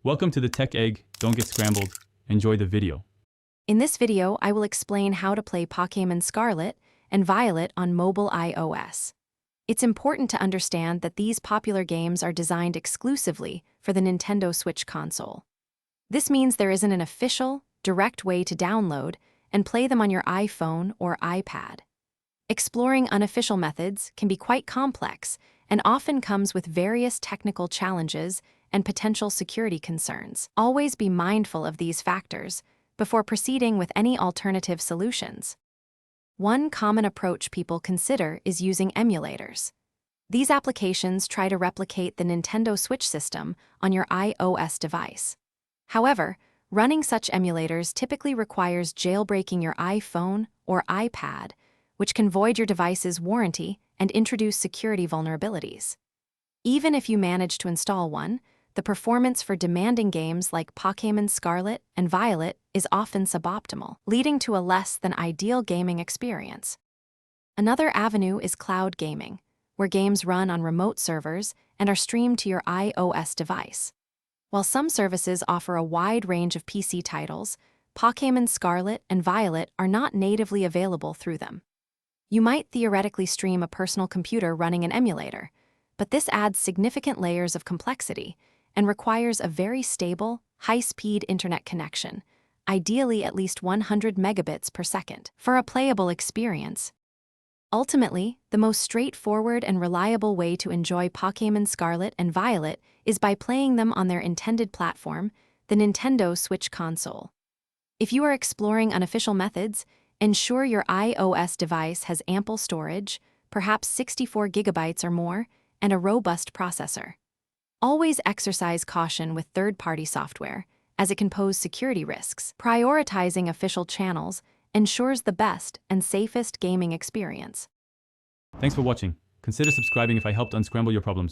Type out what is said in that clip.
Welcome to the Tech Egg. Don't get scrambled. Enjoy the video. In this video, I will explain how to play Pokémon Scarlet and Violet on mobile iOS. It's important to understand that these popular games are designed exclusively for the Nintendo Switch console. This means there isn't an official, direct way to download and play them on your iPhone or iPad. Exploring unofficial methods can be quite complex and often comes with various technical challenges and potential security concerns. Always be mindful of these factors before proceeding with any alternative solutions. One common approach people consider is using emulators. These applications try to replicate the Nintendo Switch system on your iOS device. However, running such emulators typically requires jailbreaking your iPhone or iPad, which can void your device's warranty and introduce security vulnerabilities. Even if you manage to install one, the performance for demanding games like Pokémon Scarlet and Violet is often suboptimal, leading to a less than ideal gaming experience. Another avenue is cloud gaming, where games run on remote servers and are streamed to your iOS device. While some services offer a wide range of PC titles, Pokémon Scarlet and Violet are not natively available through them. You might theoretically stream a personal computer running an emulator, but this adds significant layers of complexity and requires a very stable, high-speed internet connection, ideally at least 100 megabits per second, for a playable experience. Ultimately, the most straightforward and reliable way to enjoy Pokémon Scarlet and Violet is by playing them on their intended platform, the Nintendo Switch console. If you are exploring unofficial methods, ensure your iOS device has ample storage, perhaps 64 gigabytes or more, and a robust processor. Always exercise caution with third-party software, as it can pose security risks. Prioritizing official channels ensures the best and safest gaming experience. Thanks for watching. Consider subscribing if I helped unscramble your problems.